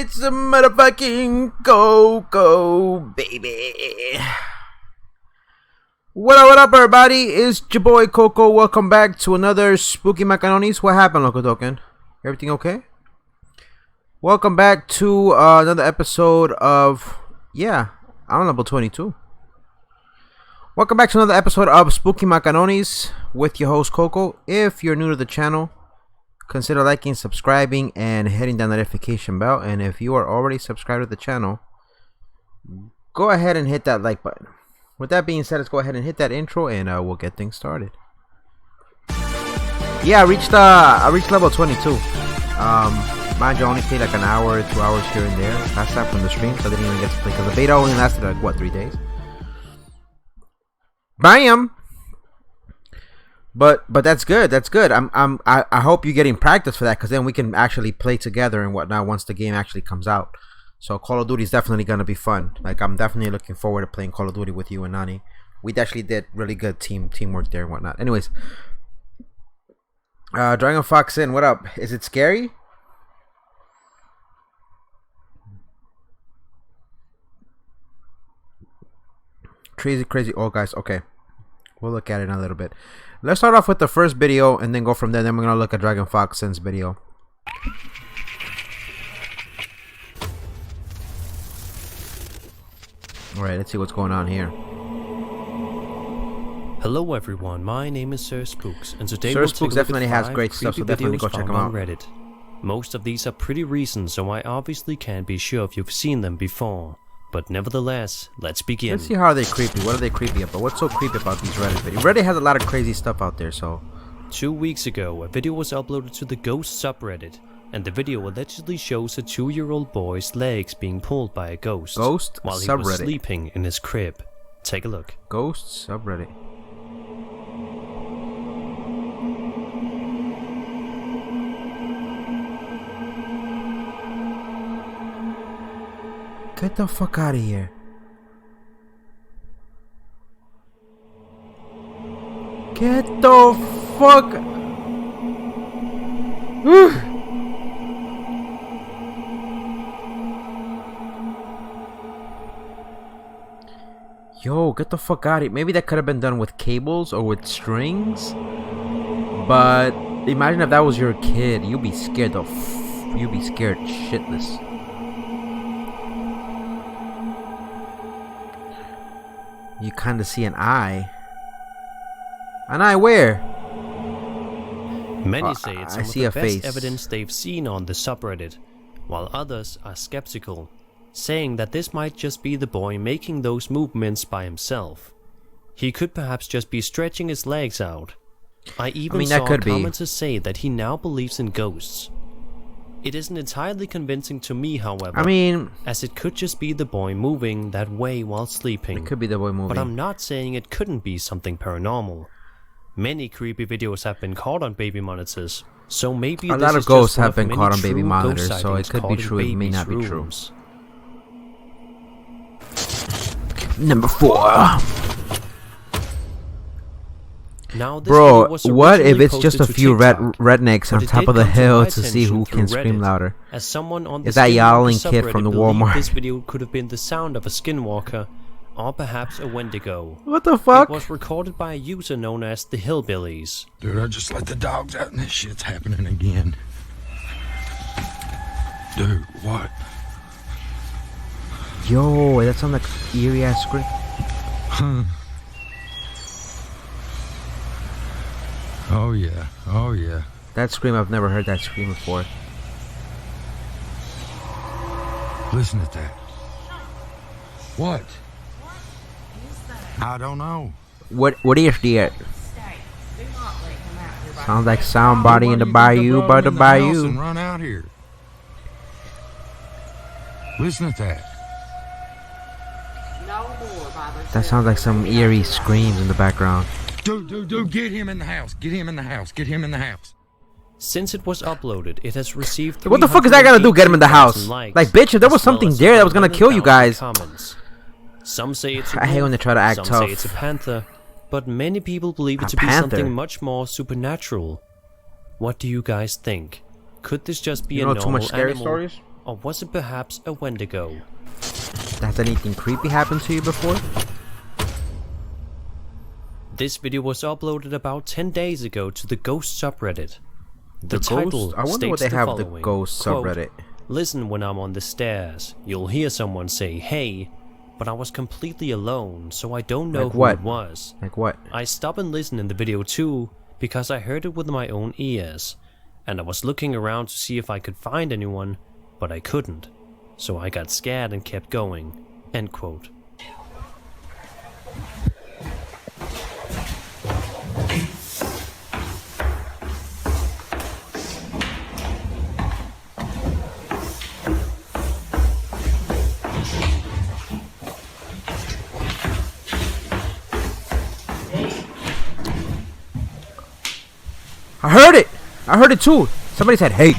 It's a motherfucking KoKo, baby. What up, everybody? It's your boy KoKo. Welcome back to another Spooky Macaronis. What happened, Loco Token? Everything okay? Welcome back to another episode of, I'm level 22. Welcome back to another episode of Spooky Macaronis with your host KoKo. If you're new to the channel, consider liking, subscribing, and hitting that notification bell. And if you are already subscribed to the channel, go ahead and hit that like button. With that being said, let's go ahead and hit that intro, and we'll get things started. Yeah, I reached level 22. Mind you, I only played like an hour, 2 hours here and there. Last time from the stream, so I didn't even get to play because the beta only lasted like what, 3 days. Bam. But that's good. That's good. I hope you're getting practice for that, because then we can actually play together and whatnot once the game actually comes out. So Call of Duty is definitely gonna be fun. Like, I'm definitely looking forward to playing Call of Duty with you and Nani. We actually did really good teamwork there and whatnot. Anyways, Dragon Fox in. What up? Is it scary? Crazy. Oh, guys. Okay, we'll look at it in a little bit. Let's start off with the first video and then go from there. Then we're gonna look at Dragon Fox Sin's video. Alright, let's see what's going on here. Hello everyone, my name is Sir Spooks, and today Sir we'll Spooks take a look definitely at has great stuff, so creepy definitely go videos check them found out. on Reddit. Most of these are pretty recent, so I obviously can't be sure if you've seen them before. But nevertheless, let's begin. Let's see how they're creepy. What are they creepy about? What's so creepy about these Reddit videos? Reddit has a lot of crazy stuff out there, so... 2 weeks ago, a video was uploaded to the Ghost subreddit, and the video allegedly shows a 2-year-old boy's legs being pulled by a ghost while he was sleeping in his crib. Take a look. Ghost subreddit. Get the fuck out of here. Get the fuck. Yo, get the fuck out of here. Maybe that could have been done with cables or with strings. But imagine if that was your kid. You'd be scared you'd be scared shitless. You kind of see an eye. An eye where? Many say it's some of the best face. evidence they've seen on the subreddit, while others are skeptical, saying that this might just be the boy making those movements by himself. He could perhaps just be stretching his legs out. I even saw commenters say that he now believes in ghosts. It isn't entirely convincing to me, however, as it could just be the boy moving that way while sleeping. It could be the boy moving. But I'm not saying it couldn't be something paranormal. Many creepy videos have been caught on baby monitors, so maybe a lot of ghosts have been caught on baby monitors, so it could be true, it may not be true. Number 4. Now, bro, what if it's just a few rednecks on top of the hill to see who can scream louder? As someone on is that yowling kid from the Walmart? This video could have been the sound of a skinwalker, or perhaps a Wendigo. What the fuck? It was recorded by a user known as the Hillbillies. Dude, I just let the dogs out and this shit's happening again. Dude, what? Yo, that sounds like eerie ass scream. Oh yeah, oh yeah. That scream, I've never heard that scream before. Listen to that. What? I don't know. What is that? Sounds like somebody in the bayou by the bayou. And run out here. Listen to that. That sounds like some eerie screams in the background. Dude, get him in the house. Get him in the house. Get him in the house. Since it was uploaded, it has received. What the fuck is that gonna do? Get him in the house? Like, bitch, if there was something there that was gonna kill you guys. Some say it's a I hate when they try to act tough. Some say it's a panther, but many people believe it to be something much more supernatural. What do you guys think? Could this just be a normal too much scary animal? Stories? Or was it perhaps a Wendigo? Has anything creepy happened to you before? This video was uploaded about 10 days ago to the Ghost subreddit. The Ghost? title I wonder what states they have the the following, Ghost quote, subreddit. "Listen when I'm on the stairs. You'll hear someone say, 'Hey,' but I was completely alone, so I don't know Like who what? it was. Like what? I stopped and listened in the video too, because I heard it with my own ears. And I was looking around to see if I could find anyone, but I couldn't. So I got scared and kept going." End quote. I heard it! I heard it too! Somebody said, hey!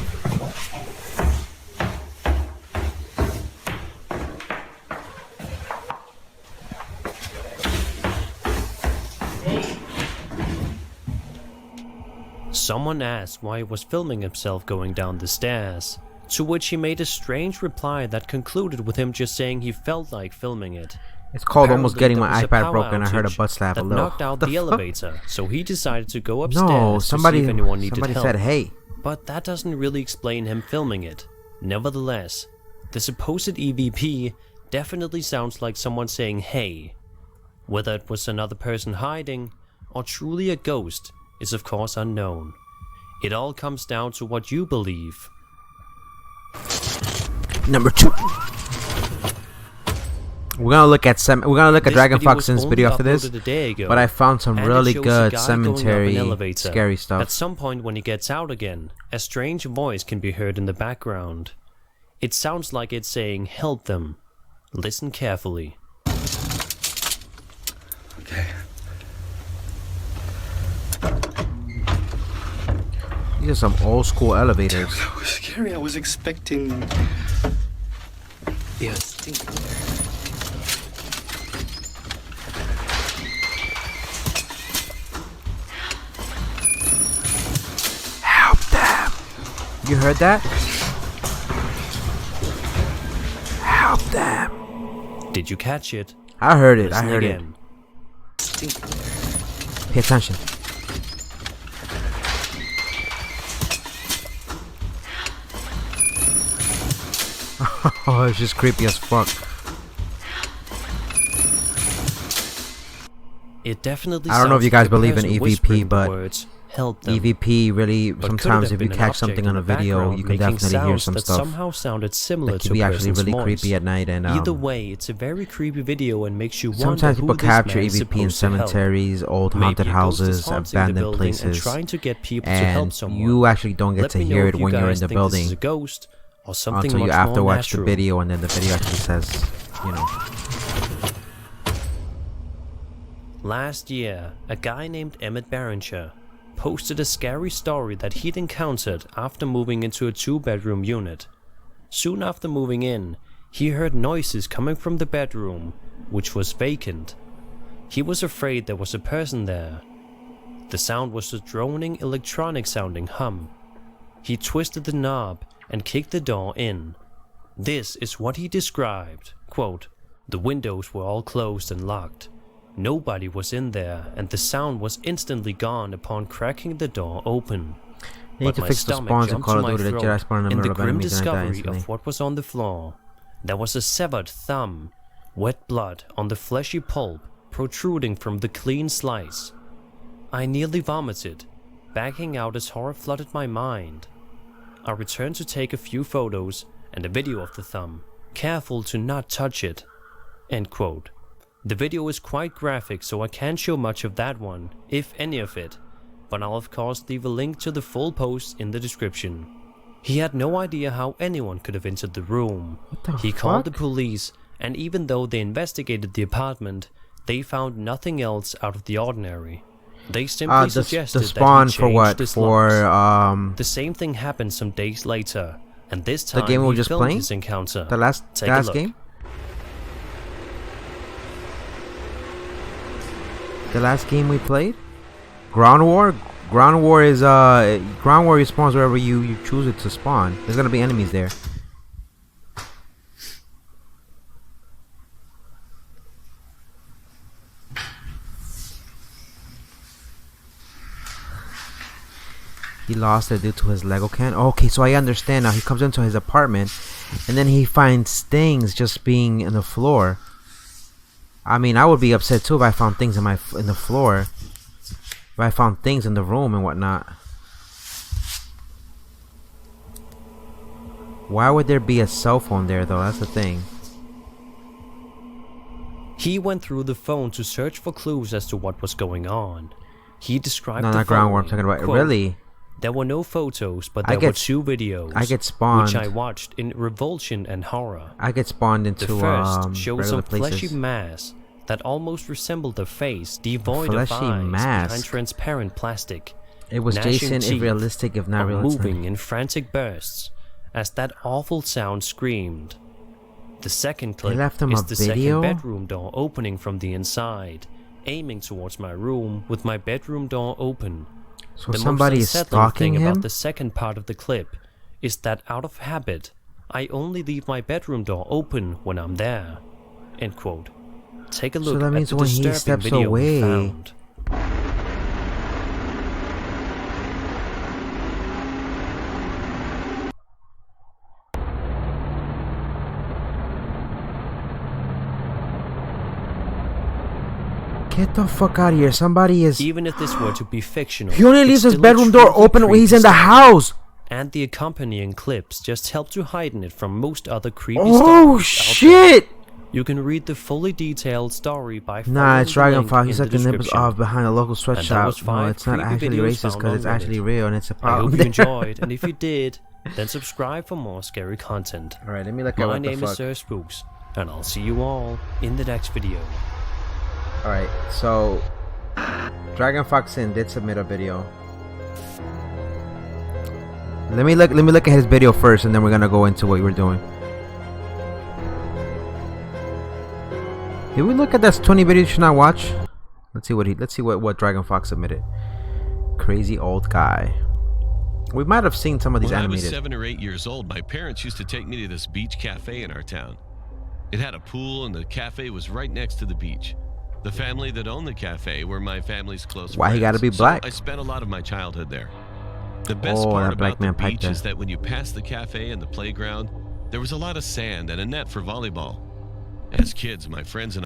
Someone asked why he was filming himself going down the stairs, to which he made a strange reply that concluded with him just saying he felt like filming it. It's called almost Apparently, getting there my was a iPad power broken. I heard a outage butt slap a that little. knocked out The the fuck? elevator, so he decided to go upstairs No, to somebody, see if anyone needed somebody help. said, hey. But that doesn't really explain him filming it. Nevertheless, the supposed EVP definitely sounds like someone saying hey. Whether it was another person hiding, or truly a ghost, is of course unknown. It all comes down to what you believe. Number 2. We're gonna look at Dragon Fox's video after this, but I found some really good cemetery scary stuff. At some point when he gets out again, a strange voice can be heard in the background. It sounds like it's saying help them. Listen carefully. Okay. These are some old school elevators. That was scary. I was expecting... Yeah, stink. Help them! You heard that? Help them! Did you catch it? I heard it. Listen I heard again. Stink. it. Pay attention. Oh, it's just creepy as fuck. It definitely I don't know if you guys sounds like a believe in person EVP, whispering the but words, help them. EVP really, But could it sometimes have if you been an catch object something in on the a video, background you can making definitely hear sounds some that stuff. somehow sounded similar That to can be a actually person's really voice. creepy at night, and Either way, it's a very creepy video and makes you wonder sometimes who people this capture man is EVP in supposed to help. cemeteries, old Maybe haunted a ghost is houses, haunting the abandoned building and places, trying to get people to help and someone. you actually don't get Let to me know hear if it you when you're in guys the think this building is a ghost or something until you much after more watch the natural. video, and then the video actually says, you know. Last year, a guy named Emmett Barringer posted a scary story that he'd encountered after moving into a 2-bedroom unit. Soon after moving in, he heard noises coming from the bedroom, which was vacant. He was afraid there was a person there. The sound was a droning electronic-sounding hum. He twisted the knob and kicked the door in. This is what he described, quote, "The windows were all closed and locked. Nobody was in there, and the sound was instantly gone upon cracking the door open. You need But to my fix the stomach spawns in jumped Call to of my Duty. The throat Jedi spawn in the in the middle of grim enemies and I die discovery instantly. of what was on the floor. There was a severed thumb, wet blood on the fleshy pulp protruding from the clean slice. I nearly vomited, backing out as horror flooded my mind. I returned to take a few photos and a video of the thumb, careful to not touch it." End quote. The video is quite graphic, so I can't show much of that one, if any of it, but I'll of course leave a link to the full post in the description. He had no idea how anyone could have entered the room. He called the police, and even though they investigated the apartment, they found nothing else out of the ordinary. They simply suggested the spawn that he for what? changed his For locks. The same thing happened some days later, and this time the game we were he just filmed playing? his encounter. The last Take a look. game? The last game we played? Ground War? Ground War is Ground War spawns wherever you choose it to spawn. There's gonna be enemies there. He lost it due to his Lego can. Okay, so I understand now. He comes into his apartment, and then he finds things just being in the floor. I mean, I would be upset too if I found things in the floor. If I found things in the room and whatnot. Why would there be a cell phone there, though? That's the thing. He went through the phone to search for clues as to what was going on. He described No, the not groundwork. I'm following, talking about. quote, Really? There were no photos, but there were 2 videos. I get spawned. Which I watched in revulsion and horror. I get spawned into The first showed regular some places. fleshy mass that almost resembled a face, devoid Fleshy of eyes mask. behind transparent plastic. It was gnashing Jason, if teeth, realistic, if not or realistic. moving in frantic bursts, as that awful sound screamed. The second clip left him is a the video? second bedroom door opening from the inside, aiming towards my room with my bedroom door open. So The somebody most is unsettling stalking thing him? about the second part of the clip is that out of habit, I only leave my bedroom door open when I'm there. End quote. Take a look that at means the when he disturbing steps video away. we found. Get the fuck out of here. Somebody is... Even if this were to be fictional, He only it's leaves his still a bedroom door truly open when he's creepy in the story. house. And the accompanying clips just help to heighten it from most other creepy Oh, stories out there. shit. You can read the fully detailed story by Nah, following it's the Dragon link Fox. in He's the like the nipples description. off behind a local And that sweatshop. was No, 5 it's not creepy actually videos racist found because on it's actually Reddit. real and it's a I problem. hope you enjoyed, and if you did, then subscribe for more scary content. Alright, let me look at My what the name is fuck. Sir Spooks, and I'll see you all in the next video. Alright, so Dragon Fox did submit a video. Let me look at his video first, and then we're gonna go into what we're doing. Did we look at that 20 videos you should not watch? Let's see what Dragon Fox submitted. Crazy old guy. We might have seen some of these When animated. I was 7 or 8 years old, my parents used to take me to this beach cafe in our town. It had a pool and the cafe was right next to the beach. The family that owned the cafe were my family's close Why friends. he gotta be black? So I spent a lot of my childhood there. The best Oh, part that black about man the piped beach there. is that when you passed the cafe and the playground, there was a lot of sand and a net for volleyball. As kids, my friends and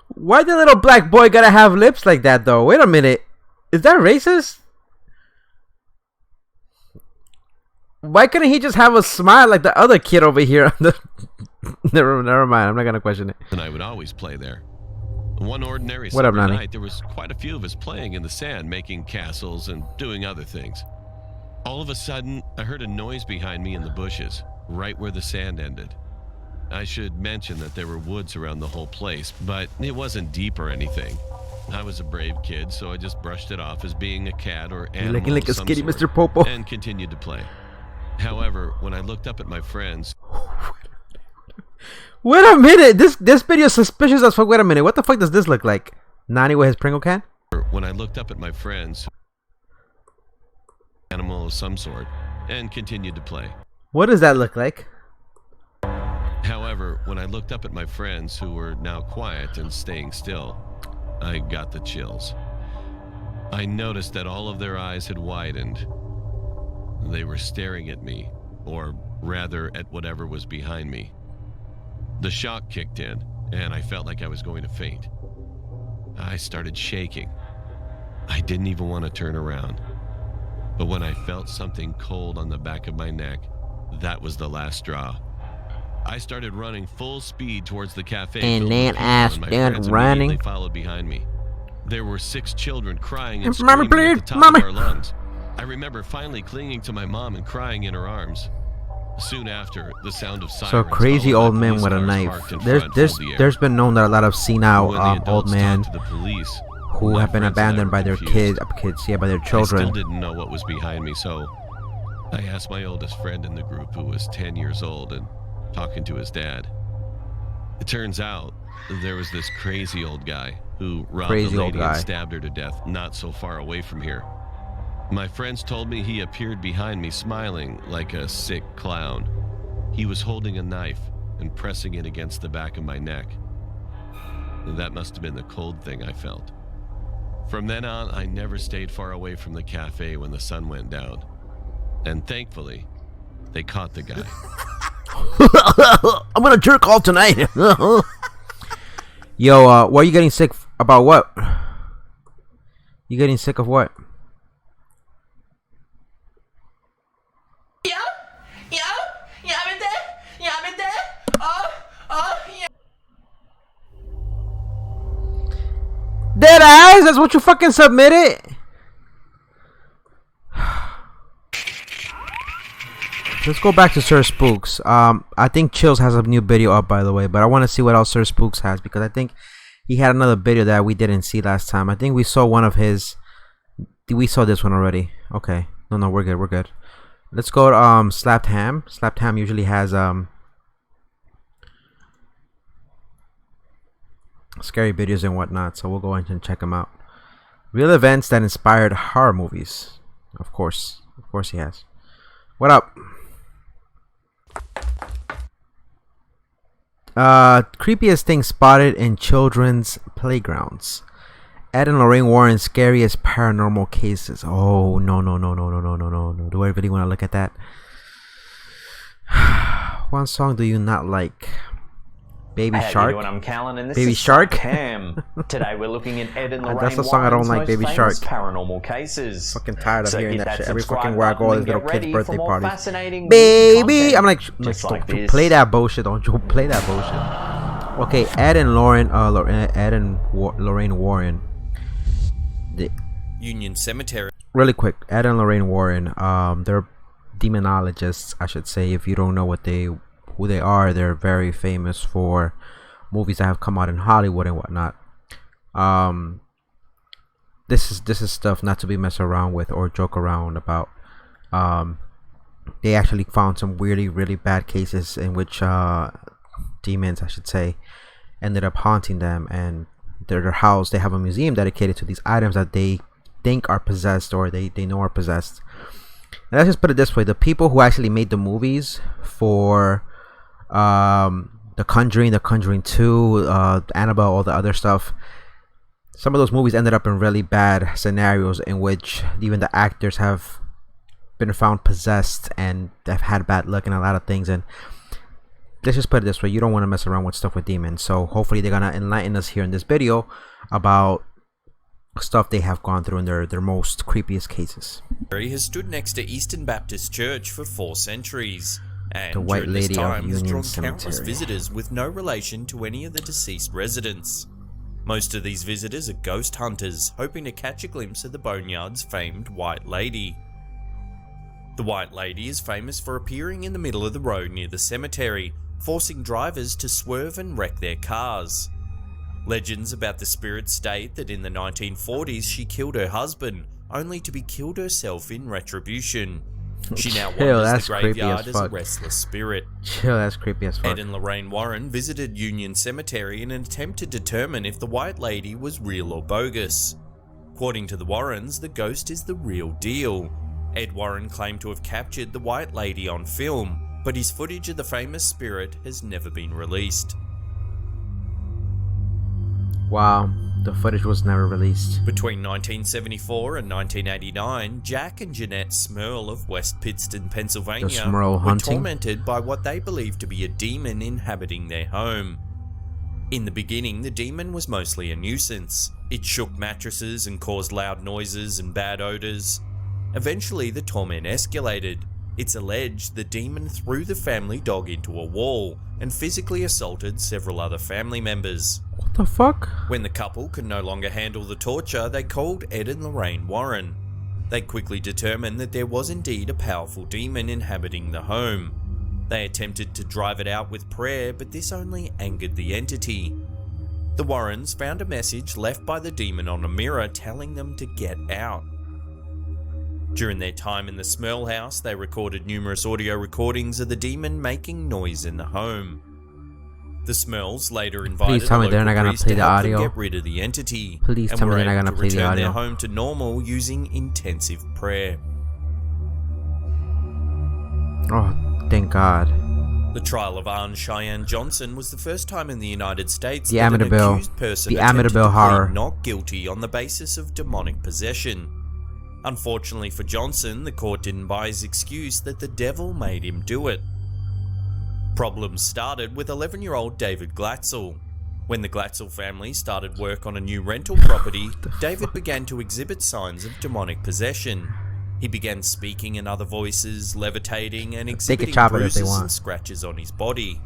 Why the little black boy gotta have lips like that though? Wait a minute. Is that racist? Why couldn't he just have a smile like the other kid over here? Never mind. I'm not gonna question it. I would always play there. One ordinary What up, summer Nani? night, there was quite a few of us playing in the sand, making castles and doing other things. All of a sudden, I heard a noise behind me in the bushes, right where the sand ended. I should mention that there were woods around the whole place, but it wasn't deep or anything. I was a brave kid, so I just brushed it off as being a cat or You're animal looking like of a some skinny sort, Mr. Popo. and continued to play. However, when I looked up at my friends, Wait a minute. This video is suspicious as fuck. Wait a minute. What the fuck does this look like? Nani with his Pringle can? when I looked up at my friends, animal of some sort, and continued to play. What does that look like? However, when I looked up at my friends who were now quiet and staying still, I got the chills. I noticed that all of their eyes had widened. They were staring at me, or rather at whatever was behind me. The shock kicked in, and I felt like I was going to faint. I started shaking. I didn't even want to turn around. But when I felt something cold on the back of my neck, that was the last straw. I started running full speed towards the cafe. And filled then with people, I and my started friends running. immediately followed behind me. There were 6 children crying and Mommy, screaming at please, the top mommy. of our lungs. I remember finally clinging to my mom and crying in her arms. Soon after, the sound of sirens. So crazy followed old by man police with a cars knife. parked in front filled the air. There's been known that a lot of senile When the old adults men talked to the police, who my have been friends and I abandoned were by their confused. by their I still children. didn't know what was behind me, so I asked my oldest friend in the group, who was 10 years old and talking to his dad. It turns out there was this crazy old guy who robbed Crazy a old lady guy. and stabbed her to death not so far away from here. My friends told me he appeared behind me smiling like a sick clown. He was holding a knife and pressing it against the back of my neck. That must have been the cold thing I felt. From then on, I never stayed far away from the cafe when the sun went down. And thankfully, they caught the guy. I'm gonna jerk off tonight. Yo, why are you getting sick about what? You getting sick of what? Dead eyes? That's what you fucking submitted? Let's go back to Sir Spooks. I think Chills has a new video up, by the way, but I want to see what else Sir Spooks has, because I think he had another video that we didn't see last time. I think we saw one of his. We saw this one already. Okay. No, we're good. We're good. Let's go to Slapped Ham. Slapped Ham usually has scary videos and whatnot, so we'll go ahead and check them out. Real events that inspired horror movies. Of course he has. What up? Creepiest thing spotted in children's playgrounds. Ed and Lorraine Warren's scariest paranormal cases. Oh no. Do I really want to look at that? One song do you not like? Baby Shark. I'm Callan, and this Baby is Shark. Cam. Today we're looking at Ed and Lorraine That's the song I don't like, Warren's Baby most Shark. famous paranormal cases. Fucking tired of So hearing hit that shit. Every subscribe fucking where I go, button there's and little get kids' ready birthday for more parties. fascinating Baby, content I'm like, just don't like this. play that bullshit. Don't you play that bullshit. Okay, Ed and Lorraine Warren. Union Cemetery. Really quick, Ed and Lorraine Warren. They're demonologists, I should say. If you don't know who they are, they're very famous for movies that have come out in Hollywood and whatnot. This is stuff not to be messed around with or joke around about. They actually found some really bad cases in which demons, I should say, ended up haunting them, and their house. They have a museum dedicated to these items that they think are possessed or they know are possessed. And let's just put it this way: the people who actually made the movies for The Conjuring, The Conjuring 2, Annabelle, all the other stuff, some of those movies ended up in really bad scenarios in which even the actors have been found possessed and they've had bad luck and a lot of things. And let's just put it this way: you don't want to mess around with stuff with demons. So hopefully they're gonna enlighten us here in this video about stuff they have gone through in their most creepiest cases. Has stood next to Eastern Baptist Church for 4 centuries, and The White during this Lady of time has Union drawn Cemetery. countless visitors with no relation to any of the deceased residents. Most of these visitors are ghost hunters, hoping to catch a glimpse of the boneyard's famed White Lady. The White Lady is famous for appearing in the middle of the road near the cemetery, forcing drivers to swerve and wreck their cars. Legends about the spirit state that in the 1940s she killed her husband, only to be killed herself in retribution. She now wanders the graveyard as a restless spirit. Chill, that's creepy as fuck. Ed and Lorraine Warren visited Union Cemetery in an attempt to determine if the White Lady was real or bogus. According to the Warrens, the ghost is the real deal. Ed Warren claimed to have captured the White Lady on film, but his footage of the famous spirit has never been released. Wow, the footage was never released. Between 1974 and 1989, Jack and Jeanette Smurl of West Pittston, Pennsylvania, The Smurl were hunting? tormented by what they believed to be a demon inhabiting their home. In the beginning, the demon was mostly a nuisance. It shook mattresses and caused loud noises and bad odors. Eventually, the torment escalated. It's alleged the demon threw the family dog into a wall and physically assaulted several other family members. What the fuck? When the couple could no longer handle the torture, they called Ed and Lorraine Warren. They quickly determined that there was indeed a powerful demon inhabiting the home. They attempted to drive it out with prayer, but this only angered the entity. The Warrens found a message left by the demon on a mirror telling them to get out. During their time in the Smurl house, they recorded numerous audio recordings of the demon making noise in the home. The Smurls later invited Please tell me they're not gonna priest play to the help them audio. get rid of the entity. Please and tell me were they're not able gonna to play the return audio. their home to normal using intensive prayer. Oh, thank God. The trial of Anne Cheyenne Johnson was the first time in the United States The that an Amityville. accused person The attempted Amityville to horror. plead not guilty on the basis of demonic possession. Unfortunately for Johnson, the court didn't buy his excuse that the devil made him do it. Problems started with 11-year-old David Glatzel. When the Glatzel family started work on a new rental property, David began to exhibit signs of demonic possession. He began speaking in other voices, levitating, and exhibiting bruises and scratches on his body.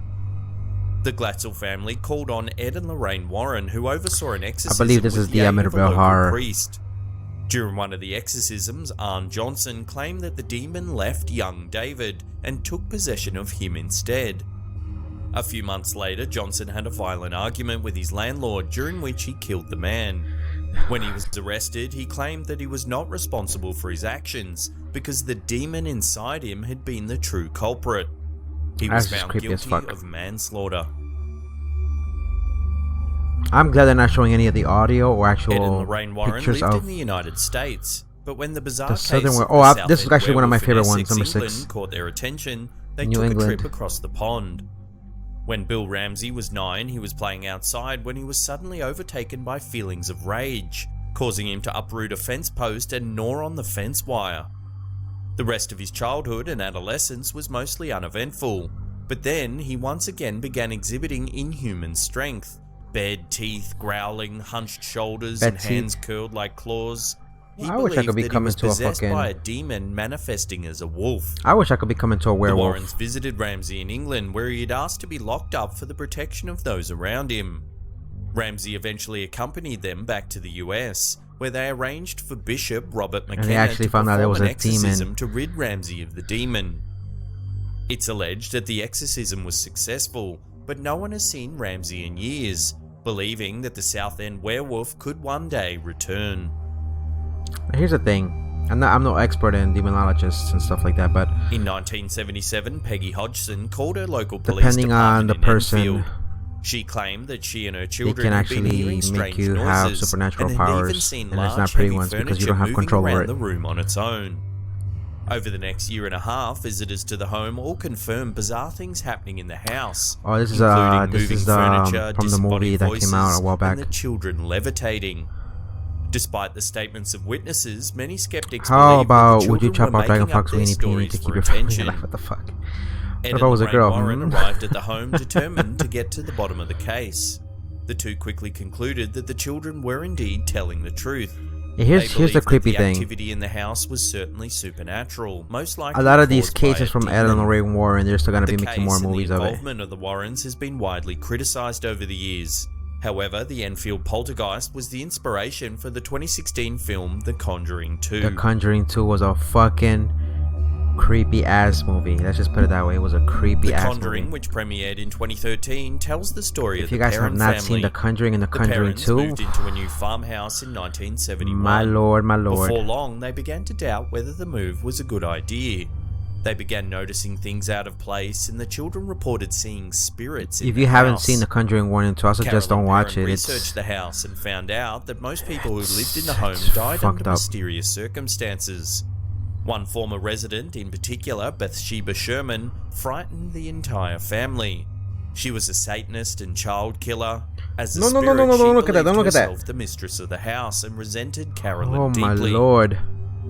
The Glatzel family called on Ed and Lorraine Warren, who oversaw an exorcism. I believe this is the Amityville horror. Priest. During one of the exorcisms, Anne Johnson claimed that the demon left young David and took possession of him instead. A few months later, Johnson had a violent argument with his landlord, during which he killed the man. When he was arrested, he claimed that he was not responsible for his actions because the demon inside him had been the true culprit. He was found guilty of manslaughter. I'm glad they're not showing any of the audio or actual Ed and Lorraine Warren pictures lived of in the United States, but when the bizarre the case southern. of Oh, the this is actually one of my South End favorite ones. Werewolf in Number Essex, 6. England caught their attention. They New took England. a trip across the pond. When Bill Ramsey was 9, he was playing outside when he was suddenly overtaken by feelings of rage, causing him to uproot a fence post and gnaw on the fence wire. The rest of his childhood and adolescence was mostly uneventful, but then he once again began exhibiting inhuman strength. Bared teeth, growling, hunched shoulders, and hands curled like claws. He I wish I could believed that he become was into a possessed fucking. by a demon manifesting as a wolf. I wish I could become into a The werewolf. Warrens visited Ramsey in England, where he had asked to be locked up for the protection of those around him. Ramsey eventually accompanied them back to the US, where they arranged for Bishop Robert McKenna they actually to found out it perform was an a demon. exorcism to rid Ramsey of the demon. It's alleged that the exorcism was successful, but no one has seen Ramsey in years, believing that the South End werewolf could one day return. Here's the thing. I'm no expert in demonologists and stuff like that, but In 1977, Peggy Hodgson called her local police depending on department the in person, Enfield. She claimed that she and her they children can had been actually hearing make strange you have noises supernatural and had even powers, seen and it's large, not pretty heavy ones because you furniture don't have moving control over around it. the room on its own. Over the next year and a half, visitors to the home all confirmed bizarre things happening in the house. Oh, this is including this moving is furniture, from the movie disembodied that came out a while voices, back. and the children levitating. Despite the statements of witnesses, many skeptics How believe about that the would you children chop were off Dragon making up Fox their Weenie Peenie stories to keep for your family attention. alive? What the fuck? Ed What if I was a and girl? Lorraine Warren arrived at the home determined to get to the bottom of the case. The two quickly concluded that the children were indeed telling the truth. Here's the creepy The thing. activity in the house was certainly supernatural, most likely A lot of these caused by cases a from Ed and demon. Lorraine Warren, they're still gonna The be making more case and movies the of it. involvement of the Warrens has been widely criticized over the years. However, the Enfield poltergeist was the inspiration for the 2016 film The Conjuring 2. The Conjuring 2 was a fucking creepy ass movie. Let's just put it that way. It was a creepy The ass Conjuring, movie. which premiered in 2013, tells the story of If the you guys have Perron not family. seen The Conjuring and The The Conjuring Perrons 2, moved into a new farmhouse in 1971. my lord, my lord. Before long, they began to doubt whether the move was a good idea. They began noticing things out of place, and the children reported seeing spirits in If the you haven't house. seen The Conjuring 1 and 2, I suggest Carolyn don't watch Perron it. researched It's the house and found out that most people who lived in the home It's died fucked under up. mysterious circumstances. One former resident in particular, Bathsheba Sherman, frightened the entire family. She was a Satanist and child killer. As a No, spirit, don't she look at that, don't believed look at that. herself the mistress of the house and resented Carolyn oh my deeply. lord.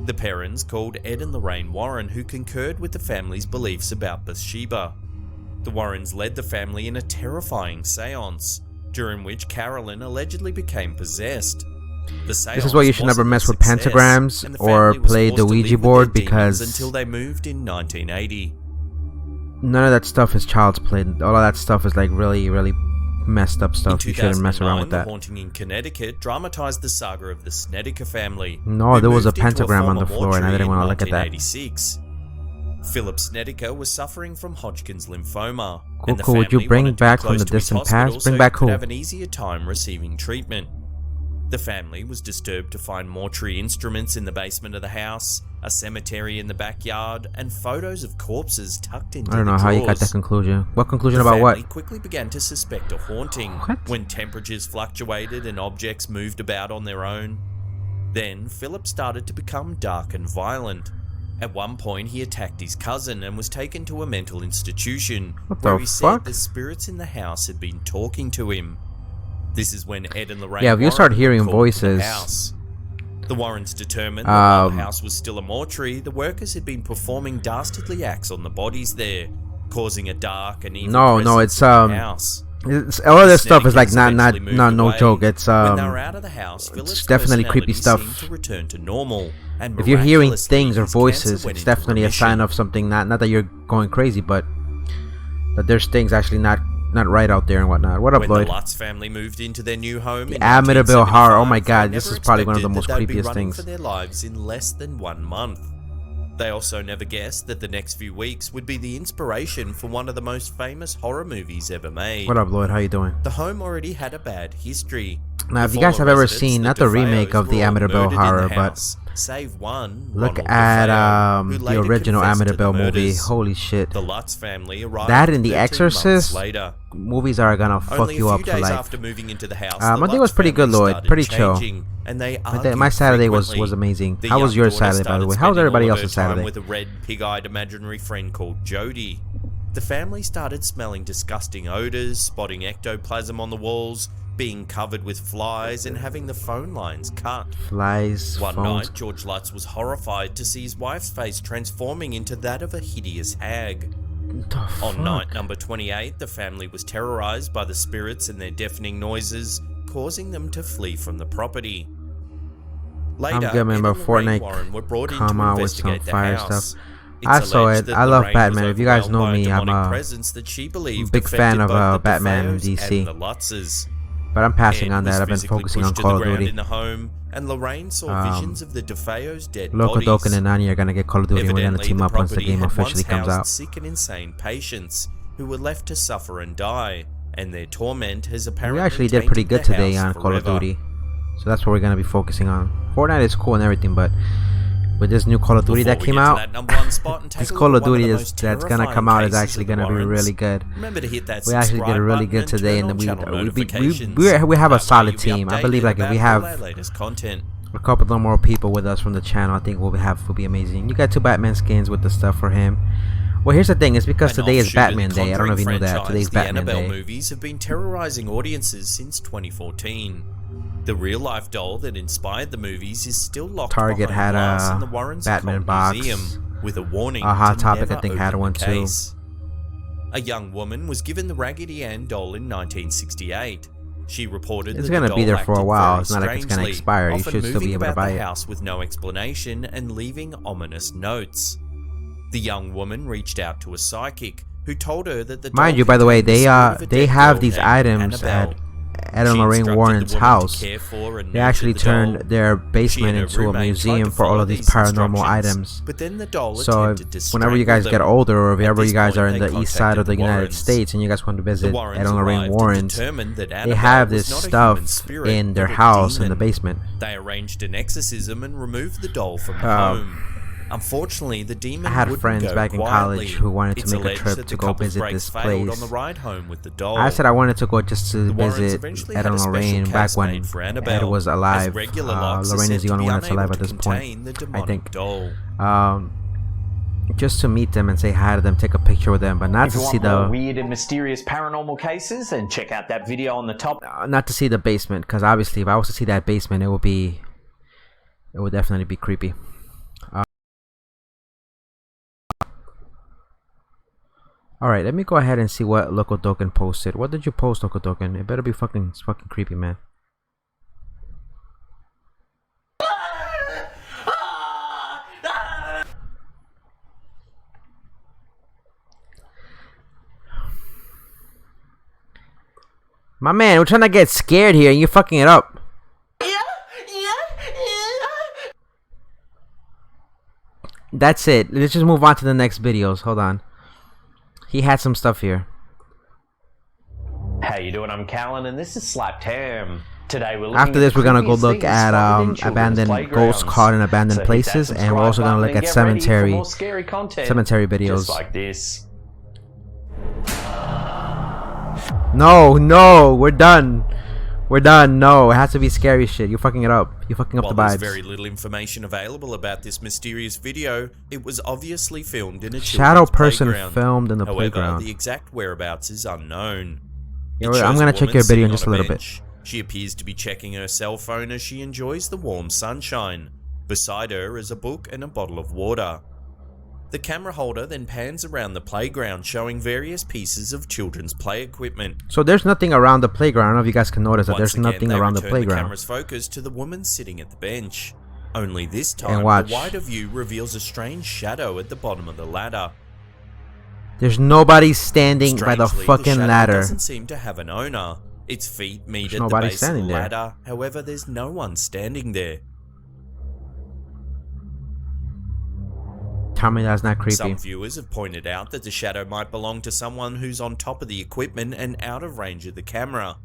The Perrons called Ed and Lorraine Warren, who concurred with the family's beliefs about Bathsheba. The Warrens led the family in a terrifying seance, during which Carolyn allegedly became possessed. The This is why you should never wasn't a mess with success, pentagrams and the or family was play forced the to live Ouija with board their demons because until they moved in 1980. none of that stuff is child's play. All of that stuff is like really, really messed up In stuff. You shouldn't mess around 2009, with The that. Haunting in Connecticut dramatized the saga of the Snedeker family. No, who there was a moved into pentagram on former the floor and I mortuary didn't in want to look at that. 1986. Philip Snedeker was suffering from Hodgkin's lymphoma, and the KoKo, would you family bring wanted to be back from close the to his distant hospital past? Bring so back he could who? have an easier time receiving treatment. The family was disturbed to find mortuary instruments in the basement of the house, a cemetery in the backyard, and photos of corpses tucked into I don't know the how you got drawers. that conclusion. What conclusion The about family what? quickly began to suspect a haunting What? when temperatures fluctuated and objects moved about on their own. Then, Philip started to become dark and violent. At one point, he attacked his cousin and was taken to a mental institution What where the he fuck? said the spirits in the house had been talking to him. This is when Ed and Lorraine Yeah, if you Warren start were hearing called to the voices, house. The Warrens determined that while the house was still a mortuary, the workers had been performing dastardly acts on the bodies there, causing a dark and evil No, presence it's in the house. all of this stuff is like Shenanigans eventually moved no away. joke. It's When they were out of the house, Philip's definitely creepy personality stuff. seemed to return to normal, and If you're hearing miraculously, things or his cancer voices, went it's into definitely a remission. sign of something. Not that you're going crazy, but that there's things actually not right out there and whatnot. What up, When Lloyd? the Lutz family moved into their new home in Amityville 1975, Horror. Oh my God, they this never is probably one of the expected most that they'd be creepiest running things. for their lives in less than 1 month. They also never guessed that the next few weeks would be the inspiration for one of the most famous horror movies ever made. What up, Lloyd? How you doing? The home already had a bad history. Now, if The you guys have former ever residents, seen, the not the remake DeFeos, of the were all Amityville murdered in the Horror, but house, save one, look Ronald at DeFeo, who the later original confessed to the Amityville movie. murders. Holy shit! The Lutz family arrived That and The 13 months Exorcist later. movies are gonna fuck Only you a up few for days life. after moving into the house, My the day was Lutz pretty good, family Lloyd. started Pretty chill. changing, and they My argued Saturday was frequently. amazing. The How was young your daughter Saturday, by the started way? How was spending everybody all of else's her time Saturday? with a red, pig-eyed imaginary friend called Jody. The family started smelling disgusting odors, spotting ectoplasm on the walls, being covered with flies, and having the phone lines cut. Flies, One phones. night, George Lutz was horrified to see his wife's face transforming into that of a hideous hag. What the On fuck? night number 28, the family was terrorized by the spirits and their deafening noises, causing them to flee from the property. Later, I'm good, man, Ed but and Lorraine Fortnite Warren were brought in come to out with some investigate the fire house. stuff. It's I saw alleged it. that I love Lorraine Batman. was If you guys know overwhelmed me, by a I'm demonic a presence that she believed big fan affected of both the Batman and DeFeos DC. and the Lutzes. But I'm passing Ed on was that. I've been physically focusing on pushed to Call the of ground Duty. in the home, and Lorraine saw visions of the DeFeos' dead Loco bodies. Doken and Nani are gonna get Call of Duty. And we're gonna Evidently, team the up once the property game had officially once comes housed out. sick and insane patients who were left to suffer and die, and their torment has apparently We actually did pretty good tainted the today house on Call of forever. Duty, so that's what we're gonna be focusing on. Fortnite is cool and everything, but with this new Call of Duty Before that we came get to out, that number one spot and take this a look Call at of one Duty the is most that's gonna terrifying come out is cases actually of the gonna be Warrens, really good. Remember to hit that We actually did subscribe really button good and today, turn and on channel we notifications. have a That way solid you'll be team. I believe updated like if we about all have our latest content. a couple of more people with us from the channel, I think what we have will be amazing. You got 2 Batman skins with the stuff for him. Well, here's the thing. It's because An today is offshoot of the Batman Day. I don't know if you knew that. Conjuring Today's franchise, Batman the Annabelle Day. movies have been terrorizing audiences since 2014. The real-life doll that inspired the movies is still locked Target behind had glass a in the Warrens Batman Occult box. Museum with a warning A Hot to Topic, I never think, had open one the too. case. A young woman was given the Raggedy Ann doll in 1968. She reported It's that gonna the be doll there for a acted while. very It's not like it's gonna strangely, expire. You often should still be moving able to about buy the it. house with no explanation and leaving ominous notes. The young woman reached out to a psychic who told her that the Mind doll you, by the way, contained the spirit of a they dead have girl these named items Annabelle. at Ed and She Lorraine instructed Warren's the woman to house. care for and They nurture actually the turned doll. their She basement and her into a roommate tried museum to for all follow of these these paranormal instructions, items. but then the doll So attempted to whenever you strangle guys get them. older, or if At ever this you guys point, are in they the east side of contacted the United Warrens. States and you guys want to The visit Warrens Ed and Lorraine arrived and Warrens, determined that they Annabelle have was this not a human stuff spirit, in their but a house in the demon. basement. They arranged an exorcism and removed the doll from the Um, home. Unfortunately, the demon I had wouldn't friends go back in quietly. college who wanted to It's make a alleged trip that to the go couple's visit brakes this failed place. on the ride home with the doll. I said I wanted to go just to The Warrens visit eventually Ed had and a special Lorraine back case when made for Ed Annabelle, was as alive. regular locks are Lorraine said is the to only be one that's alive unable at to this point, contain the I demonic think. doll. Just to meet them and say hi to them, take a picture with them, but not If to you see want more the weird and mysterious paranormal cases, then check out that video on the top. not to see the basement, because obviously if I was to see that basement, it would definitely be creepy. Alright, let me go ahead and see what Loco Token posted. What did you post, Loco Token? It better be fucking creepy, man. My man, we're trying to get scared here and you're fucking it up. That's it. Let's just move on to the next videos. Hold on. He had some stuff here. Hey, you doing? I'm Callan, and this is Slapped Ham. Today we're looking After this, at we're gonna go creepiest look things at spotted in children's abandoned playgrounds. ghosts caught in abandoned So hit that places, and we're also subscribe gonna button look and at get ready for cemetery more scary content, videos. just like this. No, we're done. We're done. No, it has to be scary shit. You're fucking it up. You're fucking up While the there's vibes. very little information available about this mysterious video, it was obviously filmed in a Shadow children's person playground. filmed in the However, playground. the exact whereabouts is unknown. Yeah, It wait, I'm shows gonna a check woman your video sitting in just on a little bit. bench. She appears to be checking her cell phone as she enjoys the warm sunshine. Beside her is a book and a bottle of water. The camera holder then pans around the playground, showing various pieces of children's play equipment. So there's nothing around the playground. I don't know if you guys can notice that Once there's again, nothing they around the return playground. The camera's focus to the woman sitting at the bench. Only this And time, watch. the wider view reveals a strange shadow at the bottom of the ladder. There's nobody standing by the Strangely, fucking shadow ladder. doesn't seem to have an owner. Its feet meet There's at the nobody base of the standing there. ladder. However, there's no one standing there. Tell me that's not creepy. Some viewers have pointed out that the shadow might belong to someone who's on top of the equipment and out of range of the camera,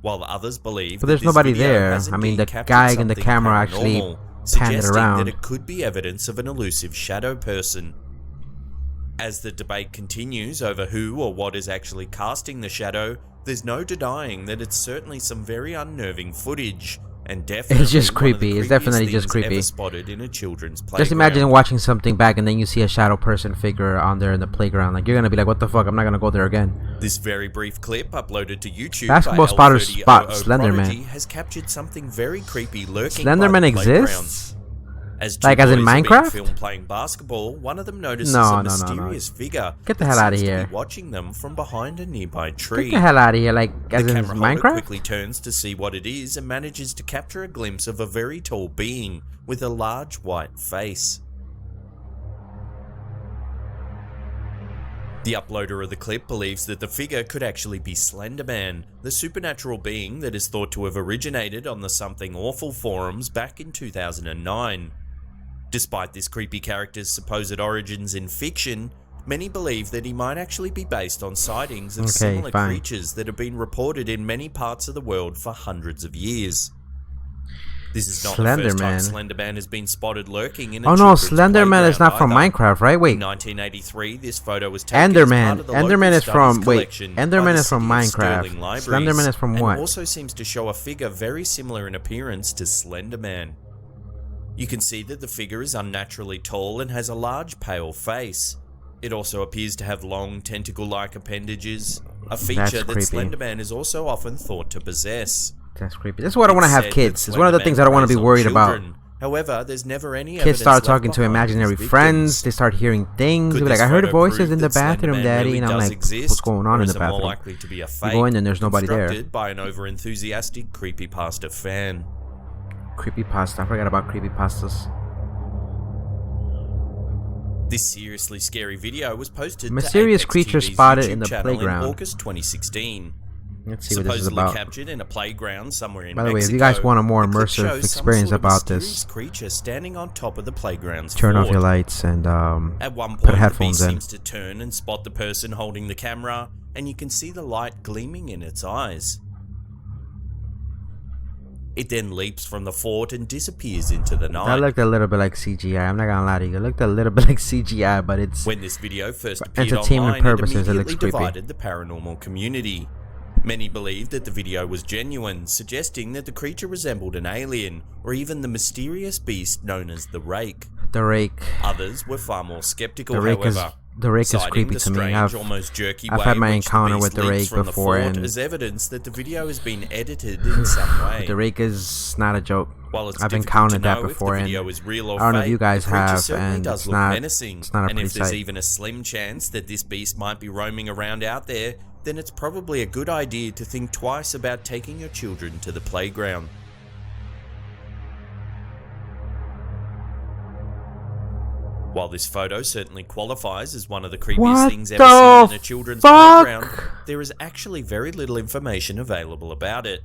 while others believe But that there's this nobody video there. has I mean, indeed the captured guy in the something camera actually paranormal, panned it suggesting around. that it could be evidence of an elusive shadow person. As the debate continues over who or what is actually casting the shadow, there's no denying that it's certainly some very unnerving footage, and definitely It's just one of the creepy. It's creepiest definitely just things creepy. ever spotted in a children's playground. Just imagine watching something back and then you see a shadow person figure on there in the playground. Like, you're gonna be like, what the fuck? I'm not gonna go there again. This very brief clip uploaded to YouTube Basketball by spotter L30OO spot Slenderman. Prodigy has captured something very creepy lurking Slenderman by the exists? playground. As two Like, as in boys are being Minecraft? filmed playing basketball, one of them notices No, a no, no, no. mysterious figure Get the that hell outta seems to here. be watching them from behind a nearby tree. Get the hell out of here. Like, as The in camera holder Minecraft? quickly turns to see what it is and manages to capture a glimpse of a very tall being with a large white face. The uploader of the clip believes that the figure could actually be Slenderman, the supernatural being that is thought to have originated on the Something Awful forums back in 2009. Despite this creepy character's supposed origins in fiction, many believe that he might actually be based on sightings of similar fine. creatures that have been reported in many parts of the world for hundreds of years. This is not the first time Slenderman has been spotted lurking in a Oh no, children's Slenderman is not playground from either. Minecraft, right? Wait. In 1983, this photo was taken as part Enderman. of the Enderman local is from studies wait. collection by Enderman the is from City of Minecraft. Sterling Libraries, Slenderman is from and what? also seems to show a figure very similar in appearance to Slenderman. You can see that the figure is unnaturally tall and has a large pale face. It also appears to have long tentacle-like appendages, a feature that creepy. Slenderman is also often thought to possess. That's creepy. This is why I don't want to It's have said kids. that It's one of the Slenderman things I don't want to be preys on worried about. children. However, there's never any Kids evidence start left talking to behind imaginary his friends. victims. They start hearing things. Could They're like, this I heard photo voices prove in the that bathroom, Slenderman daddy. really And I'm does like, exist, what's going on or in is the it more bathroom? likely to be a You fake go in and there's nobody there. constructed by an over-enthusiastic creepypasta fan. Creepypasta. I forgot about creepypastas. This seriously scary video was posted Mysterious to Apex creature TV's spotted YouTube in the channel playground. in August 2016. Let's see what this is Supposedly about. captured in a playground somewhere in By the way, Mexico, if you guys want a more the clip immersive shows some experience sort of about mysterious this, creature standing on top of the playground's turn off floor. your lights and At one put point, the headphones beast in. seems to turn and spot the person holding the camera, and you can see the light gleaming in its eyes. It then leaps from the fort and disappears into the night. That looked a little bit like CGI. I'm not gonna lie to you. It looked a little bit like CGI, but it's When this video first appeared entertainment online, purposes, it it looks immediately creepy. divided the paranormal community. Many believed that the video was genuine, suggesting that the creature resembled an alien, or even the mysterious beast known as the Rake. the rake. Others were far more skeptical, The rake is however, creepy citing the to me. strange, almost jerky I've way had my in which the encounter beast with the leaps rake from the before, fort and as evidence that the video has been edited in some way. the rake is not a joke. While it's I've difficult encountered to that know before, if the and video is real or I don't know if fake, you guys the creature have, certainly and does it's look not menacing. a And pretty if there's sight. even a slim chance that this beast might be roaming around out there, then it's probably a good idea to think twice about taking your children to the playground. While this photo certainly qualifies as one of the creepiest What things ever the seen in a children's fuck? playground, there is actually very little information available about it.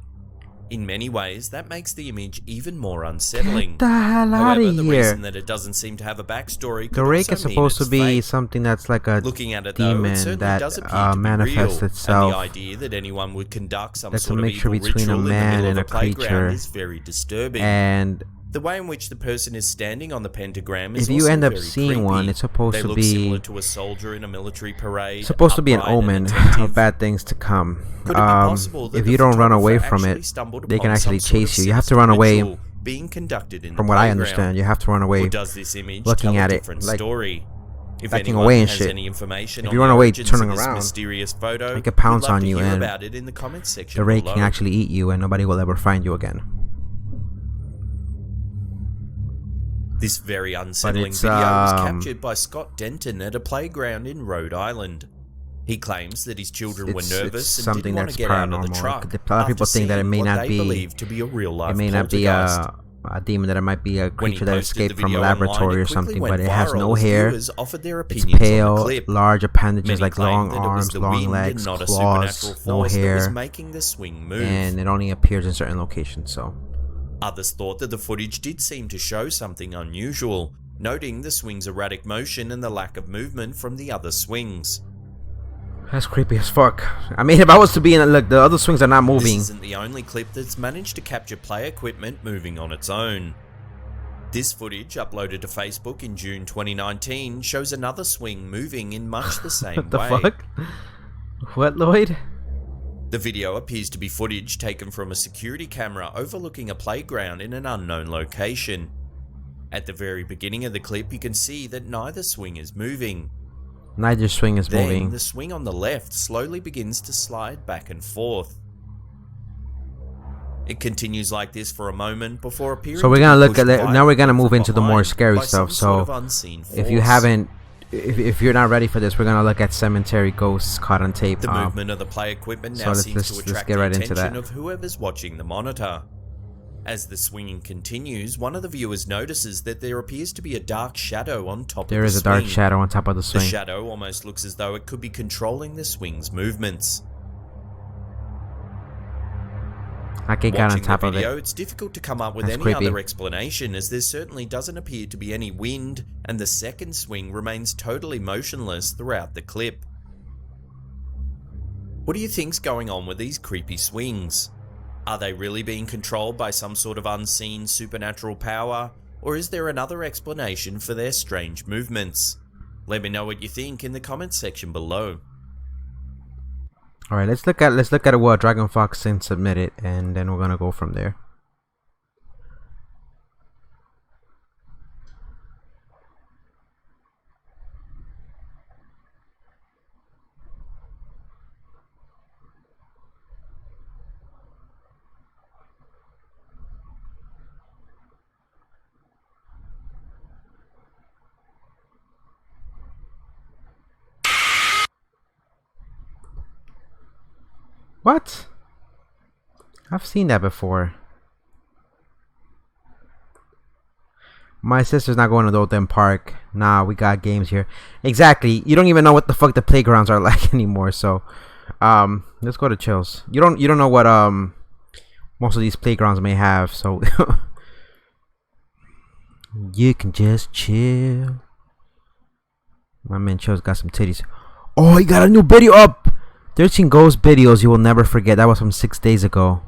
In many ways, that makes the image even more unsettling. Get the hell out However, of the here. reason that it doesn't seem to have a backstory could The rake also is mean supposed to it's be fake. something that's like a Looking at it though, it demon certainly that does appear to be manifests real, itself. and the idea that anyone would conduct some That's a sort of mixture evil between a ritual in the man middle and of a a playground creature. is very disturbing. And The way in which the person is standing on the pentagram is If you also end up very seeing creepy. one, it's supposed They to look be similar to a soldier in a military parade. supposed to be an upright and omen attentive. of bad things to come. Could it be possible that If the you don't run away photographer from actually it, stumbled they can upon actually some sort of chase you. You have to sinister run away. ritual being conducted in the From what I playground? understand, you have to run away. Or does this image looking tell at a it, different like, story? If backing anyone away and has shit. any information If on you the run away origins turning of this around, mysterious photo, they could pounce we'd love on to you hear and about it in the comment section the ray below. can actually eat you and nobody will ever find you again. This very unsettling it's, video was captured by Scott Denton at a playground in Rhode Island. He claims that his children were nervous and didn't want to get out of the truck. A lot of people think that it may not be. Believe to be a real-life It may not be poltergeist. a demon. That it might be a When he creature that posted escaped the from a video laboratory online, or it quickly something. went But it has viral no as hair. viewers offered their It's opinions on the pale, clip. large appendages Many like claimed long that it was arms, the long wind legs, and not a claws, supernatural no force that was hair, making the swing move. and it only appears in certain locations. So Others thought that the footage did seem to show something unusual, noting the swing's erratic motion and the lack of movement from the other swings. that's creepy as fuck. I mean, if I was to be in it, look, the other swings are not moving. This isn't the only clip that's managed to capture play equipment moving on its own. This footage, uploaded to Facebook in June 2019, shows another swing moving in much the same What the way. fuck? What, Lloyd? The video appears to be footage taken from a security camera overlooking a playground in an unknown location. At the very beginning of the clip, you can see that neither swing is moving. Neither swing is Then, moving. the swing on the left slowly begins to slide back and forth. It continues like this for a moment before appearing. So we're to gonna be look at pushed it now. We're gonna move from into the more behind scary by some stuff. sort So of unseen if you force. haven't, if you're not ready for this, we're gonna look at cemetery ghosts caught on tape. The movement of the play equipment so now let's- seems let's- to let's attract get the right into attention that. of whoever's watching the monitor. As the swinging continues, one of the viewers notices that there appears to be a dark shadow on top There of the is a dark swing. shadow on top of the The swing. shadow almost looks as though it could be controlling the swing's movements. Like it got on Watching top the of video, it. it's difficult to come up with That's any creepy. other explanation, as there certainly doesn't appear to be any wind, and the second swing remains totally motionless throughout the clip. What do you think's going on with these creepy swings? Are they really being controlled by some sort of unseen supernatural power, or is there another explanation for their strange movements? Let me know what you think in the comments section below. All right, let's look at what Dragon Fox Sin submitted, and then we're gonna go from there. What? I've seen that before. My sister's not going to Dothan Park. Nah, we got games here. Exactly. You don't even know what the fuck the playgrounds are like anymore. So, let's go to Chills. You don't know what most of these playgrounds may have. So, you can just chill. My man Chills got some titties. Oh, he got a new video up. 13 ghost videos you will never forget. That was from 6 days ago.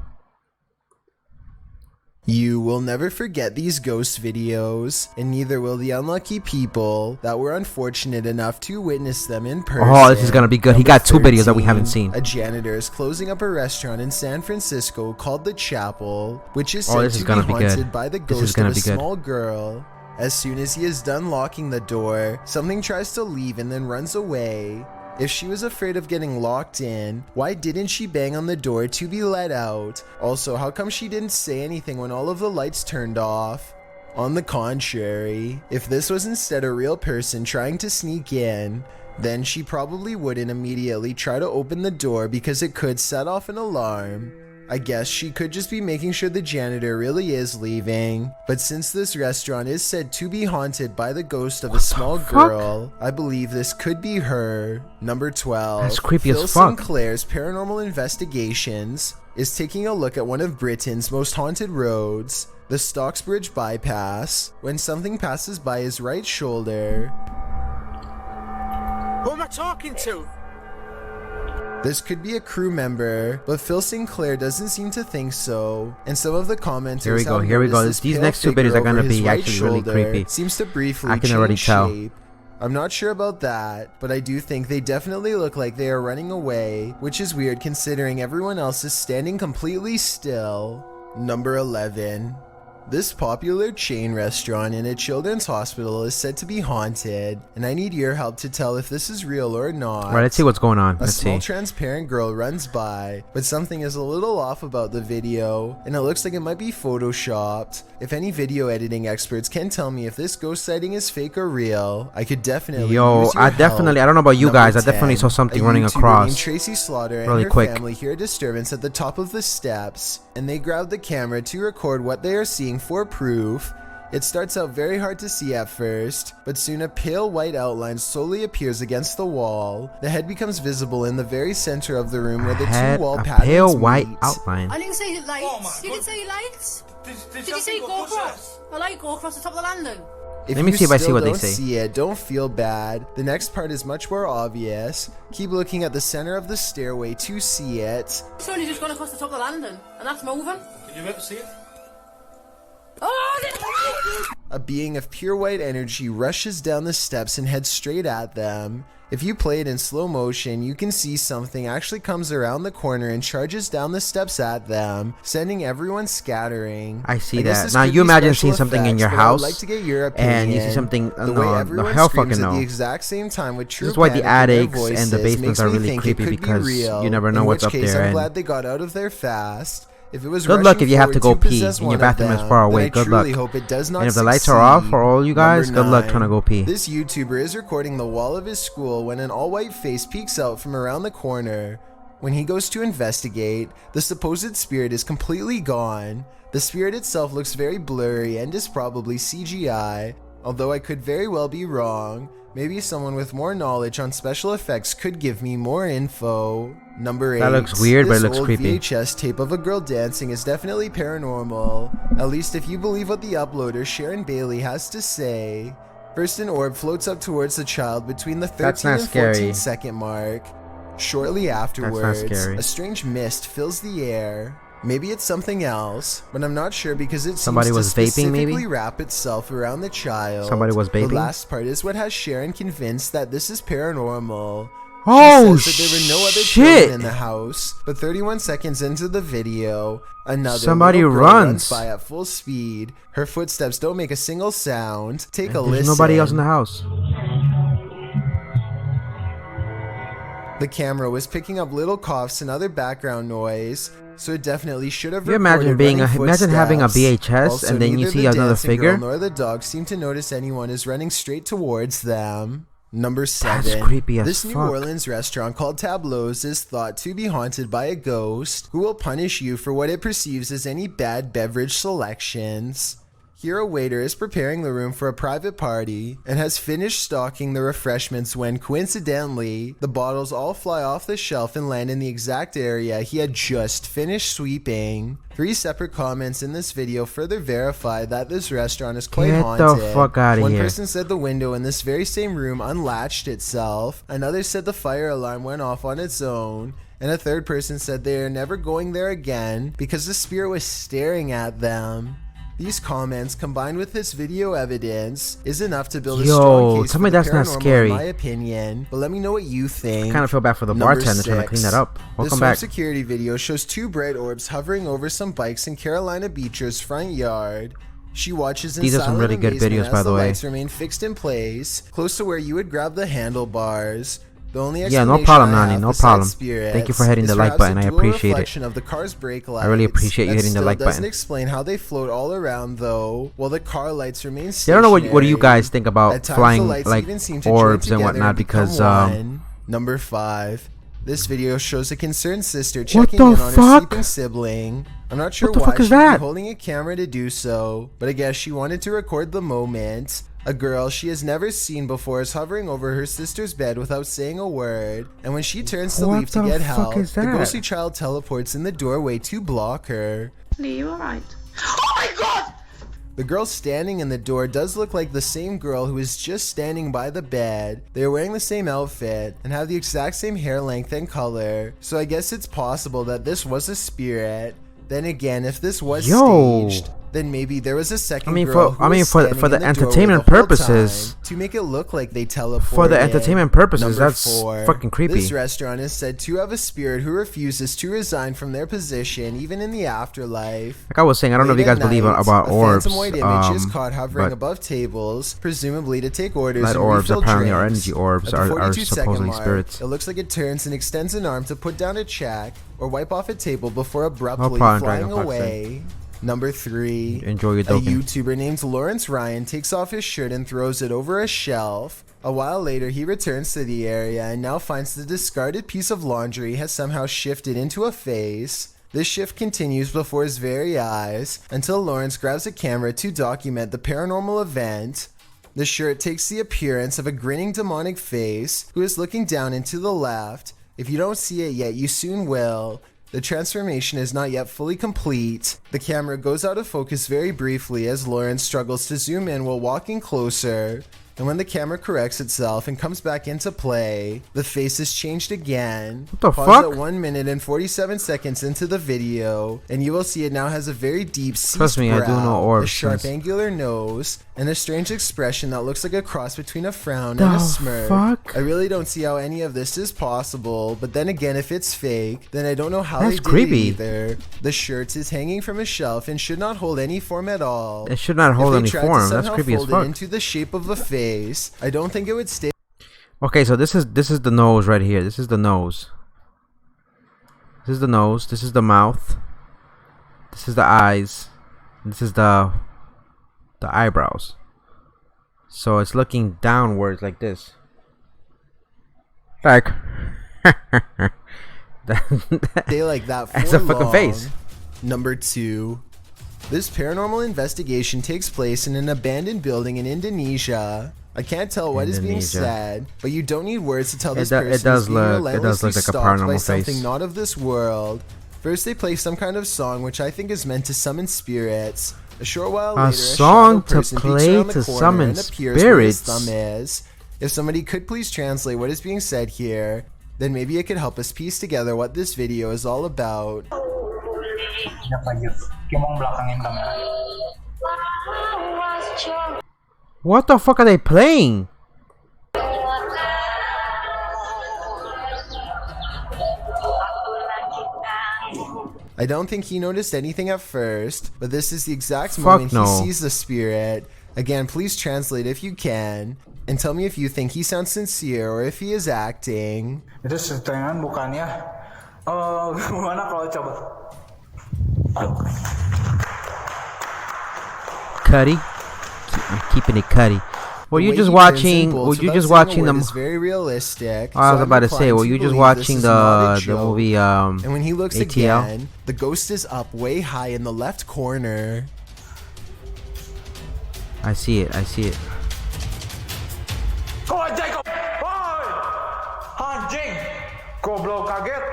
You will never forget these ghost videos, and neither will the unlucky people that were unfortunate enough to witness them in person. Oh, this is gonna be good. He got 2 videos that we haven't seen. A janitor is closing up a restaurant in San Francisco called The Chapel, which is said this is to gonna be be good. haunted by the This is ghost gonna of a be good. small girl. As soon as he is done locking the door, something tries to leave and then runs away. If she was afraid of getting locked in, why didn't she bang on the door to be let out? Also, how come she didn't say anything when all of the lights turned off? On the contrary, if this was instead a real person trying to sneak in, then she probably wouldn't immediately try to open the door because it could set off an alarm. I guess she could just be making sure the janitor really is leaving. But since this restaurant is said to be haunted by the ghost of a small girl, I believe this could be her. Number 12. That's creepy Phil as fuck. Sinclair's Paranormal Investigations is taking a look at one of Britain's most haunted roads, the Stocksbridge Bypass, when something passes by his right shoulder. Who am I talking to? This could be a crew member, but Phil Sinclair doesn't seem to think so. And some of the commenters Here we go. These next two videos are gonna be actually really creepy. Seems to briefly I can already tell. shape. I'm not sure about that, but I do think they definitely look like they are running away, which is weird considering everyone else is standing completely still. Number 11. This popular chain restaurant in a children's hospital is said to be haunted, and I need your help to tell if this is real or not. Alright, let's see what's going on. A Let's small see. transparent girl runs by, but something is a little off about the video, and it looks like it might be photoshopped. If any video editing experts can tell me if this ghost sighting is fake or real, I could definitely use your I don't know about you Number guys, I definitely 10, saw something a running YouTuber across named Tracy Slaughter and really her quick. family hear a disturbance at the top of the steps, and they grab the camera to record what they are seeing for proof. It starts out very hard to see at first, but soon a pale white outline slowly appears against the wall. The head becomes visible in the very center of the room where the two wall patterns pale white meet. outline. I didn't say lights. You didn't say lights. Did you say go across? I like go across the top of the landing. If Let me you see if I see still what they don't say. see it, don't feel bad. The next part is much more obvious. Keep looking at the center of the stairway to see it. It's only just gone across the top of the landing, and that's moving. Can you ever see it? Oh, A being of pure white energy rushes down the steps and heads straight at them. If you play it in slow motion, you can see something actually comes around the corner and charges down the steps at them, sending everyone scattering. I see guess that. this Now could you be imagine special seeing something in effects, your but I would house, like to get your and you see opinion. something. The way No, everyone hell screams fucking at no. the exact same time with true This is why the panic in their attics and the voices basements makes are me really think it creepy could be because real, you never know in what's which up case there, I'm and glad they got out of there fast. If it was good luck if you have to rushing go pee forward possess and your one of bathroom is them, far then away. I Good truly luck. hope it does not And if the lights are off for all you guys, Number good luck trying to 9. go pee. This YouTuber is recording the wall of his school when an all-white face peeks out from around the corner. When he goes to investigate, the supposed spirit is completely gone. The spirit itself looks very blurry and is probably CGI, although I could very well be wrong. Maybe someone with more knowledge on special effects could give me more info. Number 8. That looks weird, but it This looks old creepy. VHS tape of a girl dancing is definitely paranormal, at least if you believe what the uploader Sharon Bailey has to say. First, an orb floats up towards the child between the 13 That's not and 14 scary. second mark. Shortly afterwards, scary. a strange mist fills the air. Maybe it's something else, but I'm not sure because it Somebody seems to was vaping, specifically maybe? wrap itself around the child. Somebody was The vaping? last part is what has Sharon convinced that this is paranormal. Oh, She says that there were no other shit. children in the house, but 31 seconds into the video, another Somebody little girl runs. by at full speed. Her footsteps don't make a single sound. Take a There's listen. nobody else in the house. The camera was picking up little coughs and other background noise, so it definitely should have You imagine recorded being running imagine having a footsteps. VHS Also, and then you neither see the another dancing figure. girl nor the dog seem to notice anyone is running straight towards them. Number 7. That's creepy as This New fuck. Orleans restaurant called Tableau's is thought to be haunted by a ghost who will punish you for what it perceives as any bad beverage selections. Here a waiter is preparing the room for a private party and has finished stocking the refreshments when, coincidentally, the bottles all fly off the shelf and land in the exact area he had just finished sweeping. 3 separate comments in this video further verify that this restaurant is quite Get haunted. the fuck outta One here. person said the window in this very same room unlatched itself, another said the fire alarm went off on its own, and a third person said they are never going there again because the spirit was staring at them. These comments, combined with this video evidence, is enough to build a strong case tell for me the that's not paranormal, scary. in my opinion. But let me know what you think. I kind of feel bad for the Number bartender trying to 6. clean that up. This Welcome home back. security video shows 2 bright orbs hovering over some bikes in Carolina Beecher's front yard. She watches in These are some silent really good amazement videos, as by the way. lights remain fixed in place, close to where you would grab the handlebars. The only Yeah, no explanation problem, I have Nani, no besides problem. spirits Thank you for hitting is the like perhaps button. a I dual appreciate it. reflection of the car's brake lights. I really appreciate you That hitting the still like doesn't button. explain how they float all around though, while the car lights remain I stationary. don't know what do you guys think At about times, the flying lights like even seem to join orbs and together whatnot become because one. Number 5. This video shows a concerned sister What checking the in on her fuck? sleeping sibling. I'm not sure What the why fuck is she'd be that? holding a camera to do so, but I guess she wanted to record the moment. A girl she has never seen before is hovering over her sister's bed without saying a word, and when she turns to What leave to the get fuck help, is the that? ghostly child teleports in the doorway to block her. Lee, you alright? Oh my god! The girl standing in the door does look like the same girl who is just standing by the bed. They are wearing the same outfit and have the exact same hair length and color, so I guess it's possible that this was a spirit. Then again, if this was staged, then maybe there was a second girl for the entertainment purposes, to make it look like they teleported. For the entertainment purposes, that's 4, fucking creepy. This restaurant is said to have a spirit who refuses to resign from their position even in the afterlife. Like I was saying, I don't know if you guys believe about orbs. A phantom white image is caught hovering above tables, presumably to take orders. Light and orbs refill apparently drinks. are energy orbs, are supposedly spirits. It looks like it turns and extends an arm to put down a check or wipe off a table before abruptly flying away. Number 3. Enjoy your A doping. YouTuber named Lawrence Ryan takes off his shirt and throws it over a shelf. A while later, he returns to the area and now finds the discarded piece of laundry has somehow shifted into a face. This shift continues before his very eyes until Lawrence grabs a camera to document the paranormal event. The shirt takes the appearance of a grinning demonic face who is looking down and to the left. If you don't see it yet, you soon will. The transformation is not yet fully complete. The camera goes out of focus very briefly as Lawrence struggles to zoom in while walking closer. And when the camera corrects itself and comes back into play, the face is changed again. What the Pause fuck? at 1 minute and 47 seconds into the video, and you will see it now has a very deep Trust me, I do know orbs, a sharp since- angular nose, and a strange expression that looks like a cross between a frown and a The smirk. fuck? I really don't see how any of this is possible, but then again, if it's fake, then I don't know how That's they did creepy. it either. The shirt is hanging from a shelf and should not hold any form at all. It should not hold If any they tried to form. That's somehow creepy as fold it fuck. into the shape of a face, I don't think it would stay. Okay, so this is the nose right here. This is the nose. This is the nose. This is the mouth. This is the eyes. This is the eyebrows. So it's looking downwards like this. Like Stay like that for That's a fucking long. face. Number 2. This paranormal investigation takes place in an abandoned building in Indonesia. I can't tell what is being Indonesia. said, but you don't need words to tell this It person is does being look like relentlessly a stalked by paranormal something face. not of this world. First, they play some kind of song, which I think is meant to summon spirits. A short while later, song shadow to person peeks play around the to corner summon and appears where his spirits? thumb is. If somebody could please translate what is being said here, then maybe it could help us piece together what this video is all about. what the fuck are they playing? I don't think he noticed anything at first, but this is the exact Fuck moment no. he sees the spirit. Again, please translate if you can, and tell me if you think he sounds sincere or if he is acting. Itu settingan bukannya. Gimana kalau coba? Cuddy. I'm keeping it cuddy. Were The you way just he turns and watching? bolts Were you without just saying a watching word them? is very realistic. I was so I'm about to say, inclined were you just believe watching this is not a the joke. movie And when he looks ATL? again, the ghost is up way high in the left corner. I see it. I see it. Anjing! Goblok kaget!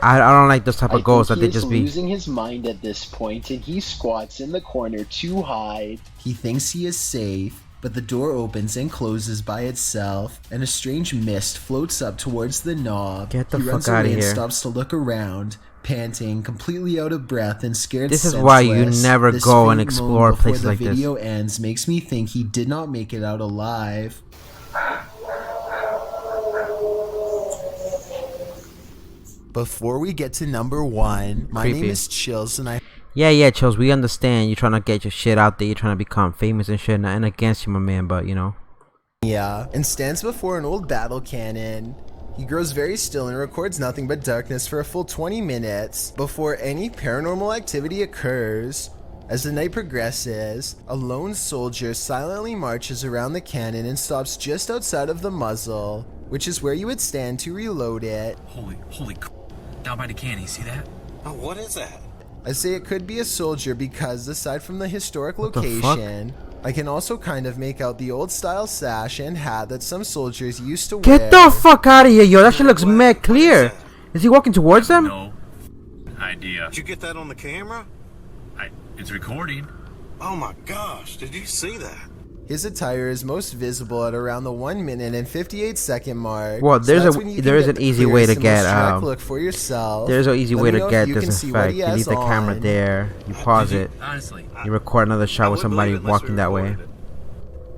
I don't like this type of ghosts that they He is just be. losing his mind at this point, and he squats in the corner to hide. He thinks he is safe, but the door opens and closes by itself, and a strange mist floats up towards the knob. Get the he fuck runs outta away and here. stops to look around, panting, completely out of breath and scared. This is why you senseless. never This go and faint moan explore before places the like this. video ends makes me think he did not make it out alive. Before we get to number 1, my Creepy. name is Chills, and I Yeah, Chills. We understand you're trying to get your shit out there. You're trying to become famous and shit. Nothing against you, my man, but you know. and stands before an old battle cannon. He grows very still and records nothing but darkness for a full 20 minutes before any paranormal activity occurs. As the night progresses, a lone soldier silently marches around the cannon and stops just outside of the muzzle, which is where you would stand to reload it. Holy down by the cannon, you see that? Oh, what is that? I say it could be a soldier because, aside from the historic What the location, I can also kind of make out the old style sash and hat that some soldiers used to wear. Get the fuck out of here, yo. That shit looks mad clear. Is he walking towards them? No idea. Did you get that on the camera? It's recording. Oh my gosh, did you see that? His attire is most visible at around the 1 minute and 58 second mark. Well, So that's when you there can is get an the easy way to clearest and get most direct look for yourself. there's an easy Let way me to know get if you this can see what effect. he You has leave the camera on. there, you pause it, Honestly, you record another shot with somebody walking that way.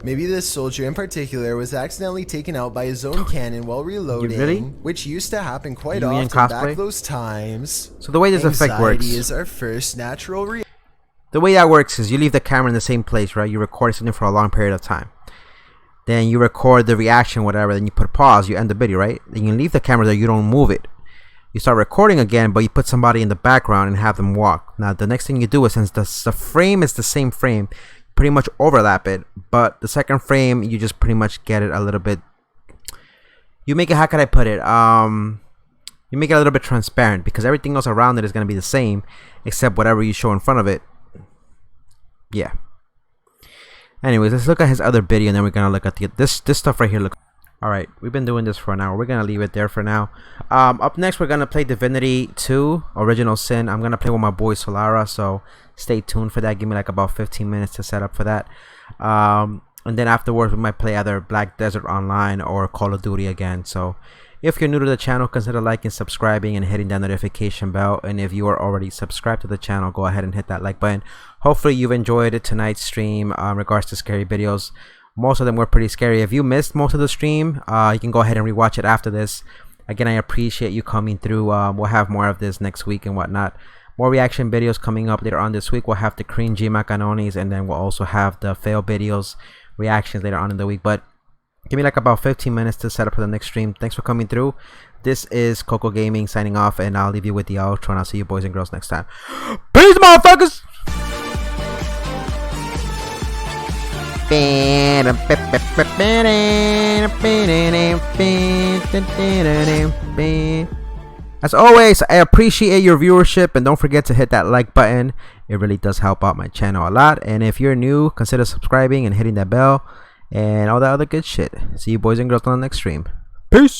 Maybe this soldier in particular was accidentally taken out by his own cannon while reloading, really? which used to happen quite You mean often cosplay? back those times. So the way this effect works, Anxiety is our first natural reaction. the way that works is you leave the camera in the same place, right? You record something for a long period of time. Then you record the reaction, whatever, then you put pause, you end the video, right? Then you leave the camera there, you don't move it. You start recording again, but you put somebody in the background and have them walk. Now, the next thing you do is, since the frame is the same frame, pretty much overlap it, but the second frame, you just pretty much get it a little bit, you make it, how could I put it? You make it a little bit transparent, because everything else around it is going to be the same, except whatever you show in front of it. Yeah. Anyways, let's look at his other video, and then we're gonna look at this stuff right here. Look, all right, we've been doing this for an hour. We're gonna leave it there for now. Up next, we're gonna play Divinity 2: Original Sin. I'm gonna play with my boy Solara, so stay tuned for that. Give me like about 15 minutes to set up for that. And then afterwards, we might play either Black Desert Online or Call of Duty again. So if you're new to the channel, consider liking, subscribing, and hitting that notification bell. And if you are already subscribed to the channel, go ahead and hit that like button. Hopefully you've enjoyed tonight's stream in regards to scary videos. Most of them were pretty scary. If you missed most of the stream, you can go ahead and rewatch it after this. Again, I appreciate you coming through. We'll have more of this next week and whatnot. More reaction videos coming up later on this week. We'll have the cringy Macanonis, and then we'll also have the fail videos, reactions later on in the week. But give me like about 15 minutes to set up for the next stream. Thanks for coming through. This is Koko Gaming signing off, and I'll leave you with the outro, and I'll see you boys and girls next time. Peace, motherfuckers! As always, I appreciate your viewership, and don't forget to hit that like button. It really does help out my channel a lot. And if you're new, consider subscribing and hitting that bell and all that other good shit. See you boys and girls on the next stream. Peace.